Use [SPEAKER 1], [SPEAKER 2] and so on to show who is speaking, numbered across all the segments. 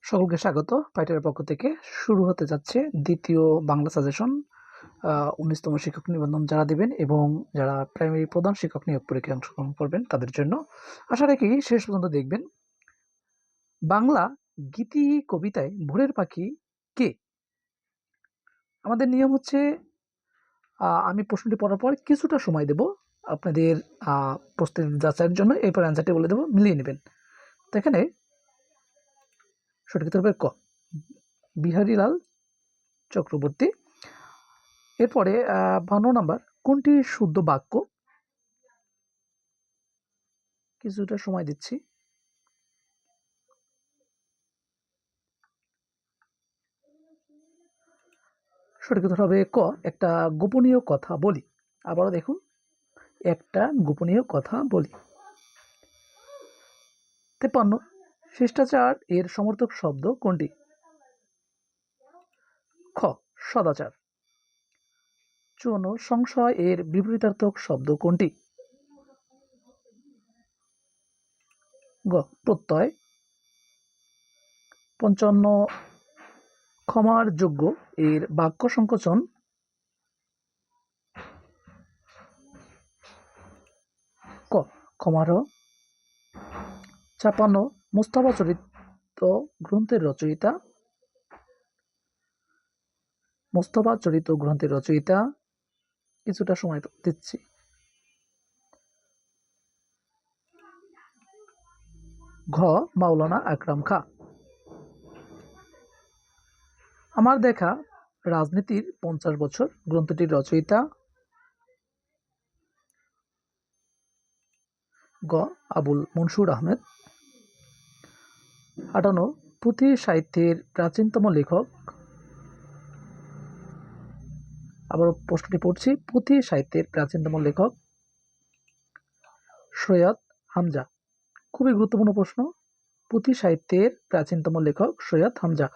[SPEAKER 1] সকলকে স্বাগত। ফাইটারের পক্ষ থেকে শুরু হতে যাচ্ছে দ্বিতীয় বাংলা সাজেশন। ১৯তম শিক্ষক নিবন্ধন যারা দিবেন এবং যারা প্রাইমারি প্রধান শিক্ষক নিয়োগ পরীক্ষায় অংশগ্রহণ করবেন তাদের জন্য। আশা রাখি শেষ পর্যন্ত দেখবেন। বাংলা গীতি কবিতায় ভোরের পাখি কে? আমাদের নিয়ম হচ্ছে আমি প্রশ্নটি পড়ার পর কিছুটা সময় দেব আপনাদের প্রস্তুতি যাচাইয়ের জন্য, এরপর অ্যান্সারটি বলে দেবো, মিলিয়ে নেবেন। তো এখানে সঠিক উত্তর হবে ক, বিহারীলাল চক্রবর্তী। এরপরে ৫২ নাম্বার, কোনটি শুদ্ধ বাক্য? কিছুটা সময় দিচ্ছি। সঠিক উত্তর হবে ক, একটা গোপনীয় কথা বলি। আবারও দেখুন, একটা গোপনীয় কথা বলি। ৫৩, শিষ্টাচার এর সমর্থক শব্দ কোনটি? খ, সদাচার। ৫৪, সংশয় এর বিপরীতার্থক শব্দ কোনটি? গ, প্রত্যয়। ৫৫, ক্ষমার যোগ্য এর বাক্য সংকোচন? ক, ক্ষমারহ। ৫৬, মুস্তাফা চরিত গ্রন্থের রচয়িতা? মুস্তাফা চরিত গ্রন্থের রচয়িতা, কিছুটা সময় দিচ্ছি। ঘ, মাওলানা আকরাম খা। আমার দেখা রাজনীতির ৫০ বছর গ্রন্থটির রচয়িতা? গ, আবুল মনসুর আহমেদ। ৫৮, পুঁথি সাহিত্যের প্রাচীনতম লেখক? আবার প্রশ্নটি পড়ছি, পুঁথি সাহিত্যের প্রাচীনতম লেখক? সৈয়দ হামজা। খুবই গুরুত্বপূর্ণ প্রশ্ন। পুঁথি সাহিত্যের প্রাচীনতম লেখক সৈয়দ হামজা।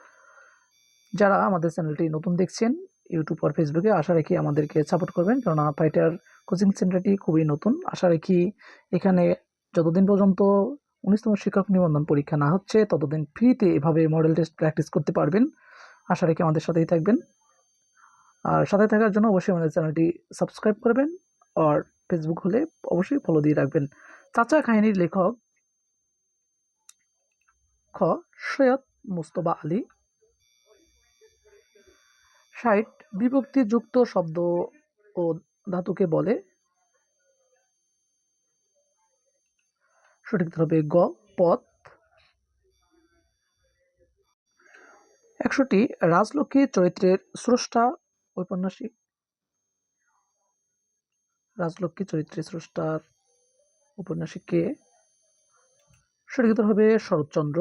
[SPEAKER 1] যারা আমাদের চ্যানেলটি নতুন দেখছেন ইউটিউব আর ফেসবুকে, আশা রাখি আমাদেরকে সাপোর্ট করবেন, কারণ ফাইটার কোচিং সেন্টারটি খুবই নতুন। আশা রাখি এখানে যতদিন পর্যন্ত ১৯তম শিক্ষক নিবন্ধন পরীক্ষা না হচ্ছে ততদিন ফ্রিতে এভাবে মডেল টেস্ট প্র্যাকটিস করতে পারবেন। আশা রাখি আমাদের সাথেই থাকবেন। আর সাথে থাকার জন্য অবশ্যই আমাদের চ্যানেলটি সাবস্ক্রাইব করবেন, আর ফেসবুক হলে অবশ্যই ফলো দিয়ে রাখবেন। চাচা কাহিনীর লেখক? খ, সৈয়দ মুজতবা আলী। ৬০, বিভক্তিযুক্ত শব্দ ও ধাতুকে বলে? সঠিক উত্তর হবে গ, পথ। ৬১, রাজলক্ষ্মী চরিত্রের স্রষ্টা ঔপন্যাসিক? রাজলক্ষ্মী চরিত্রের স্রষ্টার ঔপন্যাসিক কে? সঠিক উত্তর হবে শরৎচন্দ্র।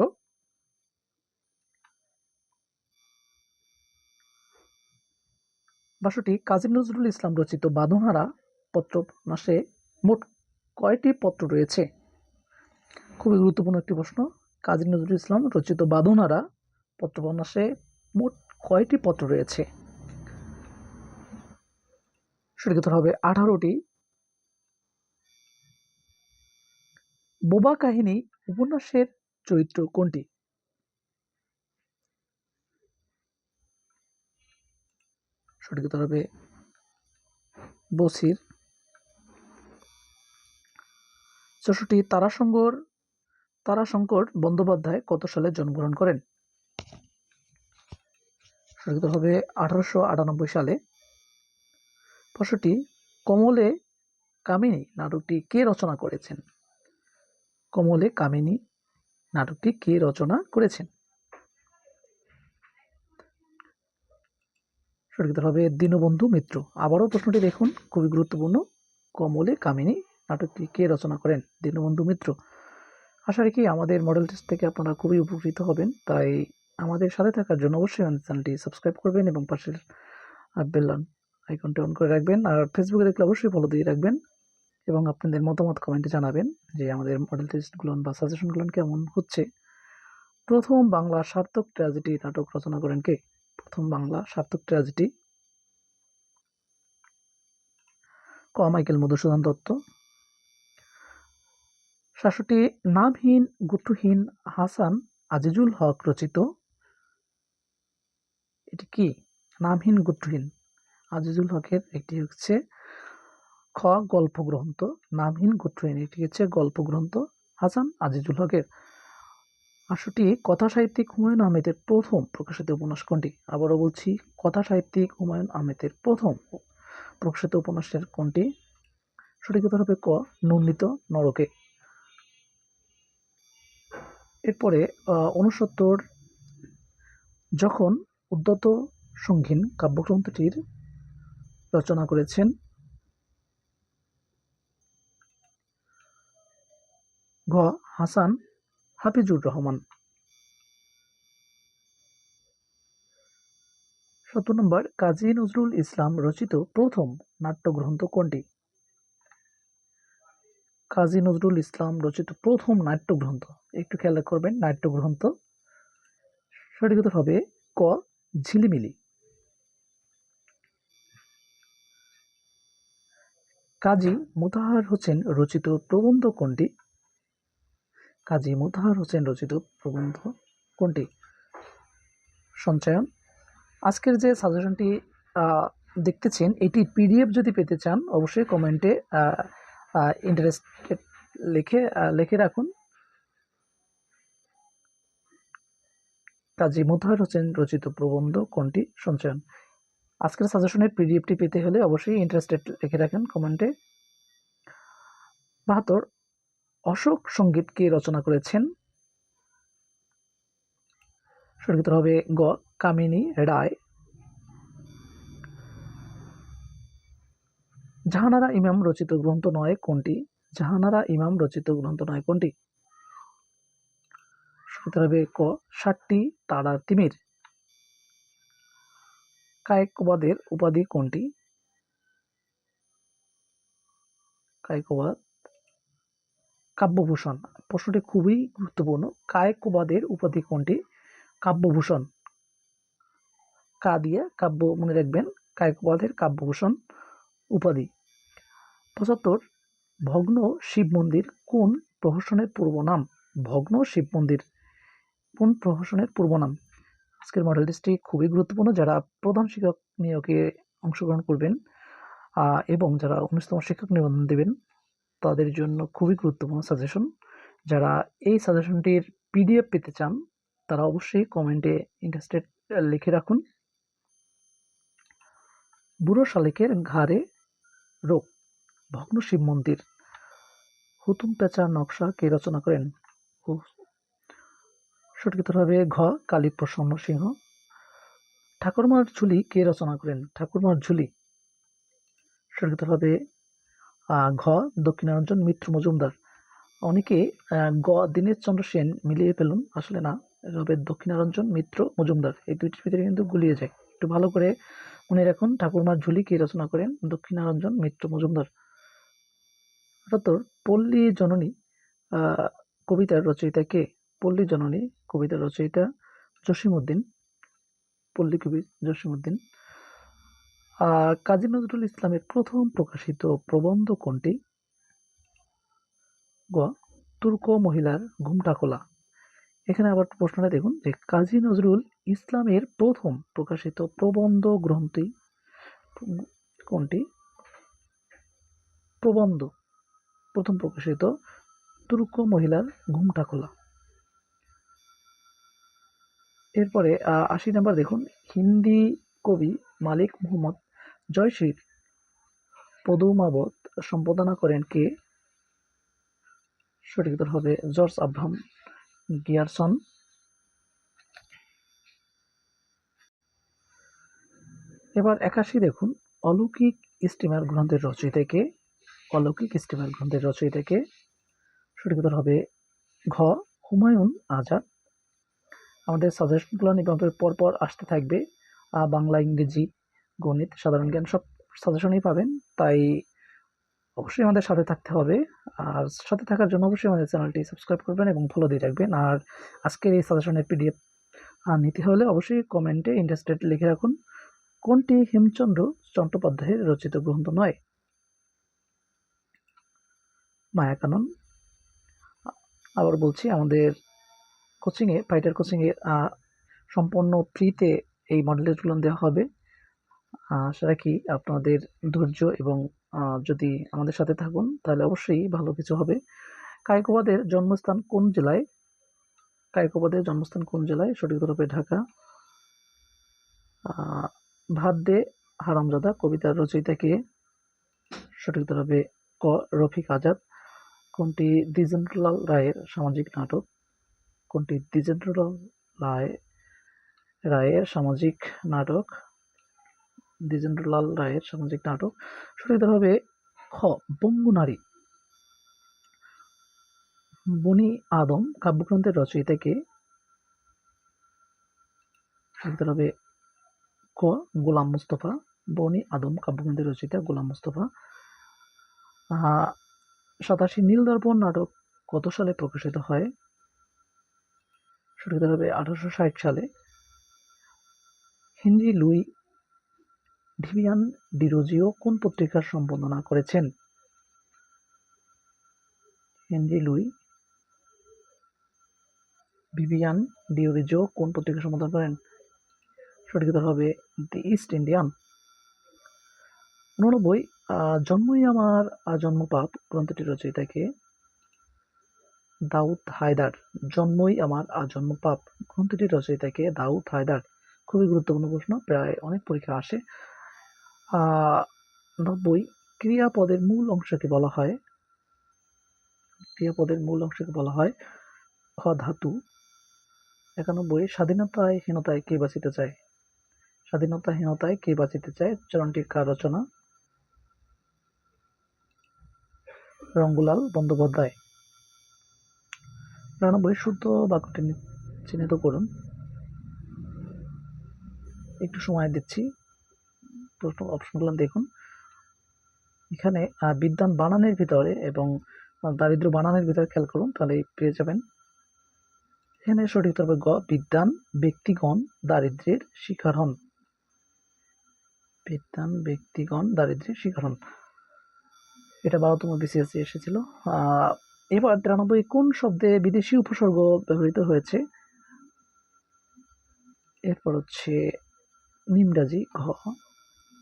[SPEAKER 1] ৬২, কাজী নজরুল ইসলাম রচিত বাঁধনহারা পত্রোপন্যাসে মোট কয়টি পত্র রয়েছে? খুবই গুরুত্বপূর্ণ একটি প্রশ্ন। কাজী নজরুল ইসলাম রচিত বাঁধনহারা পত্রোপন্যাসে মোট কয়টি পত্র রয়েছে? সঠিক উত্তর হবে ১৮টি। বোবা কাহিনী উপন্যাসের চরিত্র কোনটি? সঠিক উত্তর হবে বসির। ৬৪, তারাশঙ্কর বন্দ্যোপাধ্যায় কত সালে জন্মগ্রহণ করেন? সঠিক উত্তর হবে ১৮৯৮ সালে। ৬৫, কমলে কামিনী নাটকটি কে রচনা করেছেন? কমলে কামিনী নাটকটি কে রচনা করেছেন? সঠিক উত্তর হবে দীনবন্ধু মিত্র। আবারও প্রশ্নটি দেখুন, খুবই গুরুত্বপূর্ণ। কমলে কামিনী নাটকটি কে রচনা করেন? দীনবন্ধু মিত্র। আশা রাখি আমাদের মডেল টেস্ট থেকে আপনারা খুবই উপকৃত হবেন, তাই আমাদের সাথে থাকার জন্য অবশ্যই আমাদের চ্যানেলটি সাবস্ক্রাইব করবেন এবং পাশের বেল আইকনটি অন করে রাখবেন। আর ফেসবুকে দেখলে অবশ্যই ফলো দিয়ে রাখবেন এবং আপনাদের মতামত কমেন্টে জানাবেন যে আমাদের মডেল টেস্টগুলো বা সাজেশনগুলো কেমন হচ্ছে। প্রথম বাংলা সার্থক ট্র্যাজেডি নাটক রচনা করেন কে? প্রথম বাংলা সার্থক ট্র্যাজেডি? ক, মাইকেল মধুসূদন দত্ত। ৬৭, নামহীন গোত্রহীন হাসান আজিজুল হক রচিত এটি কি? নামহীন গোত্রহীন। আজিজুল হকের একটি হচ্ছে খ গল্প গ্রন্থ, নামহীন গোত্রহীন এটি হচ্ছে গল্প গ্রন্থ হাসান আজিজুল হকের। ৮টি কথা সাহিত্যিক হুমায়ুন আহমেদের প্রথম প্রকাশিত উপন্যাস কোনটি? আবারও বলছি, কথা সাহিত্যিক হুমায়ুন আহমেদের প্রথম প্রকাশিত উপন্যাসের কোনটি? সঠিক উত্তর হবে ক নন্দিত নরকে। এরপরে ৬৯ যখন উদ্যত সঙ্গীন কাব্যগ্রন্থটির রচনা করেছেন? ঘ হাসান হাফিজুর রহমান। ৭০ কাজী নজরুল ইসলাম রচিত প্রথম নাট্যগ্রন্থ কোনটি? কাজী নজরুল ইসলাম রচিত প্রথম নাট্যগ্রন্থ, একটু খেয়াল করবেন, নাট্যগ্রন্থ সঠিক উত্তর হবে ক ঝিলিমিলি। কাজী মোতাহার হোসেন রচিত প্রবন্ধ কোনটি? কাজী মোতাহার হোসেন রচিত প্রবন্ধ কোনটি? সঞ্চয়ন। আজকের যে সাজেশনটি দেখতেছেন এটি পিডিএফ যদি পেতে চান অবশ্যই কমেন্টে ইন্টারেস্টেড লিখে রাখুন। কাজী মোতাহার হোসেন রচিত প্রবন্ধ কোনটি? সঞ্চয়ন। আজকের সাজেশনের পিডিএফটি পেতে হলে অবশ্যই ইন্টারেস্টেড লিখে রাখেন কমেন্টে। ৭২ অশোক সঙ্গীত কে রচনা করেছেন? সঠিক উত্তর হবে গ কামিনী রায়। জাহানারা ইমাম রচিত গ্রন্থ নয় কোনটি? জাহানারা ইমাম রচিত গ্রন্থ নয় কোনটি? সঠিক উত্তর হবে ক ৬০টি তারার তিমির। কায়কোবাদের উপাধি কোনটি? কায়কোবাদ কাব্যভূষণ। প্রশ্নটি খুবই গুরুত্বপূর্ণ। কায়কোবাদের উপাধি কোনটি? কাব্যভূষণ। কা দিয়ে কাব্য মনে রাখবেন, কায়কোবাদের কাব্যভূষণ উপাধি। ৭৫ ভগ্ন শিব মন্দির কোন প্রহসনের পূর্ব নাম? ভগ্ন শিব মন্দির কোন প্রহসনের পূর্ব নাম? আজকের মডেল টেস্টটি খুবই গুরুত্বপূর্ণ। যারা প্রধান শিক্ষক নিয়োগে অংশগ্রহণ করবেন এবং যারা ১৯তম শিক্ষক নিবন্ধন দেবেন তাদের জন্য খুবই গুরুত্বপূর্ণ সাজেশন। যারা এই সাজেশনটির পিডিএফ পেতে চান তারা অবশ্যই কমেন্টে ইন্টারেস্টেড লিখে রাখুন। বুড়ো শালিকের ঘাড়ে রোগ ভগ্ন শিব মন্দির হুতুম পেঁচার নকশা কে রচনা করেন? সঠিক উত্তর হবে ঘ কালীপ্রসন্ন সিংহ। ঠাকুরমার ঝুলি কে রচনা করেন? ঠাকুরমার ঝুলি সঠিক উত্তর হবে ঘ দক্ষিণারঞ্জন মিত্র মজুমদার। অনেকে গ দীনেশচন্দ্র সেন মিলিয়ে ফেলুন, আসলে না, এটা হবে দক্ষিণারঞ্জন মিত্র মজুমদার। এই দুইটির ভিতরে কিন্তু গুলিয়ে যায়, একটু ভালো করে মনে রাখুন। ঠাকুরমার ঝুলি কে রচনা করেন? দক্ষিণারঞ্জন মিত্র মজুমদার। ৭৮ পল্লী জননী কবিতার রচয়িতা কে? পল্লী জননী কবিতার রচয়িতা জসিমউদ্দিন, পল্লী কবি জসিমউদ্দিন। কাজী নজরুল ইসলামের প্রথম প্রকাশিত প্রবন্ধ কোনটি? গ তুর্ক মহিলার ঘুমটা খোলা। এখানে আবার প্রশ্নটা দেখুন যে কাজী নজরুল ইসলামের প্রথম প্রকাশিত প্রবন্ধ গ্রন্থটি কোনটি? প্রবন্ধ প্রথম প্রকাশিত তুর্ক মহিলার ঘুমটা খোলা। এরপরে ৮০ নম্বর দেখুন, হিন্দি কবি মালিক মুহাম্মদ জয়সীর পদুমাবত সম্পাদনা করেন কে? সঠিক উত্তর হবে জর্জ আব্রাহাম গিয়ারসন। এবার ৮১ দেখুন, অলৌকিক স্টিমার গ্রন্থের রচয়িতা কে? অলৌকিক স্টিমার গ্রন্থের রচয়িতা কে? সঠিক উত্তর হবে ঘ হুমায়ুন আজাদ। আমাদের সাজেশনগুলো নিয়মিত পরপর আসতে থাকবে, বাংলা, ইংরেজি, গণিত, সাধারণ জ্ঞান সব সাজেশনই পাবেন, তাই অবশ্যই আমাদের সাথে থাকতে হবে। আর সাথে থাকার জন্য অবশ্যই আমাদের চ্যানেলটি সাবস্ক্রাইব করবেন এবং ফলো দিয়ে রাখবেন। আর আজকের এই সাজেশনের পিডিএফ নিতে হলে অবশ্যই কমেন্টে ইন্টারেস্টেড লিখে রাখুন। কোনটি হেমচন্দ্র চট্টোপাধ্যায়ের রচিত গ্রন্থ নয়? মায়াকানন। আবার বলছি, আমাদের ফাইটার কোচিংয়ে সম্পূর্ণ ফ্রিতে এই মডেলের টুলন দেওয়া হবে। আশা রাখি আপনাদের ধৈর্য এবং যদি আমাদের সাথে থাকুন তাহলে অবশ্যই ভালো কিছু হবে। কায়কোবাদের জন্মস্থান কোন জেলায়? সঠিক উত্তর হবে ঢাকা। ভাত দে হারামজাদা কবিতার রচয়িতা কে? সঠিক উত্তর হবে ক রফিক আজাদ। কোনটি দ্বিজেন্দ্রলাল রায়ের সামাজিক নাটক? সঠিক উত্তর হবে খ বঙ্গনারী। বনি আদম কাব্যগ্রন্থের রচয়িতা কে? সঠিক উত্তর হবে ক গোলাম মুস্তফা। বনি আদম কাব্যগ্রন্থের রচয়িতা গোলাম মুস্তফা। 87 নীলদর্পণ নাটক কত সালে প্রকাশিত হয়? সঠিক উত্তর হবে 1860 সালে। হেনরি লুই ভিভিয়ান ডিরোজিও কোন পত্রিকার সম্পাদনা করেছেন? সঠিক উত্তর হবে দি ইস্ট ইন্ডিয়ান। 89 জন্মই আমার আজন্ম পাপ গ্রন্থটির রচয়িতা কে? দাউদ হায়দার। জন্মই আমার আজন্ম পাপ গ্রন্থটির রচয়িতা কে? দাউদ হায়দার। খুবই গুরুত্বপূর্ণ প্রশ্ন, প্রায় অনেক পরীক্ষা আসে। 90 ক্রিয়াপদের মূল অংশকে বলা হয়? খ ধাতু। 91 স্বাধীনতাহীনতায় কে বাঁচিতে চায় চরণটি কার রচনা? রঙ্গলাল বন্দ্যোপাধ্যায়। 92 শুদ্ধ বাক্যটি চিহ্নিত করুন। একটু সময় দিচ্ছি, প্রশ্ন অপশনগুলো দেখুন। এখানে বিদ্যান বানানের ভিতরে এবং দারিদ্র বানানের ভিতরে খেয়াল করুন, তাহলে পেয়ে যাবেন। এখানে সঠিক উত্তর হবে গ বিদ্যান ব্যক্তিগণ দারিদ্র্যের শিকার হন। এটা 12তম BCS এসেছিল। এবার 93 কোন শব্দে বিদেশি উপসর্গ ব্যবহৃত হয়েছে? এরপর হচ্ছে নিমরাজি ঘ,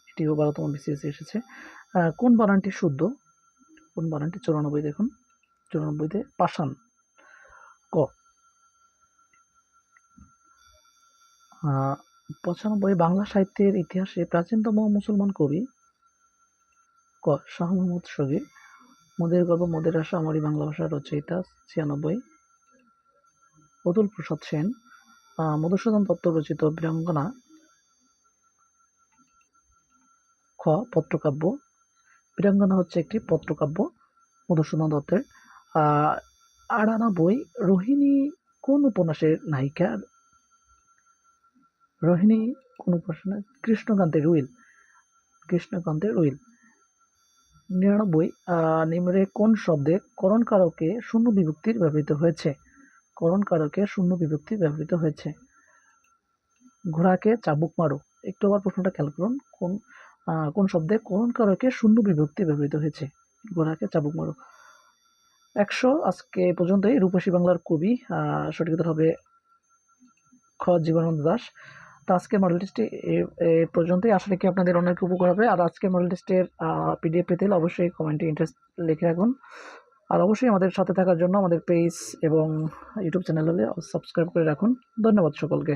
[SPEAKER 1] এটিও 12তম BCS এসেছে। কোন বানানটি শুদ্ধ? 94 দেখুন, 94তে পাষাণ ক। 95 বাংলা সাহিত্যের ইতিহাসে প্রাচীনতম মুসলমান কবি? ক শাহ মোহাম্মদ শগীর। মোদের গর্ব মোদের আশা আমারই বাংলা ভাষার রচয়িতা? 96 অতুল প্রসাদ সেন। মধুসূদন দত্ত রচিত বীরাঙ্গনা? খ পত্রকাব্য। বীরাঙ্গনা হচ্ছে একটি পত্রকাব্য মধুসূদন দত্তের। 98 রোহিণী কোন উপন্যাসের নায়িকা? কৃষ্ণকান্তের উইল। 99 নিম্নে কোন শব্দে করণ কারকে শূন্য বিভক্তির ব্যবহৃত হয়েছে? ঘোড়াকে চাবুক মারো। একটু আবার প্রশ্নটা খেয়াল করুন, কোন শব্দে করণ কারকে শূন্য বিভক্তি ব্যবহৃত হয়েছে? ঘোড়াকে চাবুক মারো। 100 আজকে পর্যন্তই। রূপসী বাংলার কবি? সঠিক উত্তর হবে খ জীবনানন্দ দাশ। তো আজকের মডেল টেস্টে এ পর্যন্তই। আশা রাখি আপনাদের অনেক উপকার হবে। আর আজকের মডেল টেস্টের PDF পেতে হলে অবশ্যই কমেন্টে ইন্টারেস্ট লিখে রাখুন। আর অবশ্যই আমাদের সাথে থাকার জন্য আমাদের পেজ এবং ইউটিউব চ্যানেল হলে সাবস্ক্রাইব করে রাখুন। ধন্যবাদ সকলকে।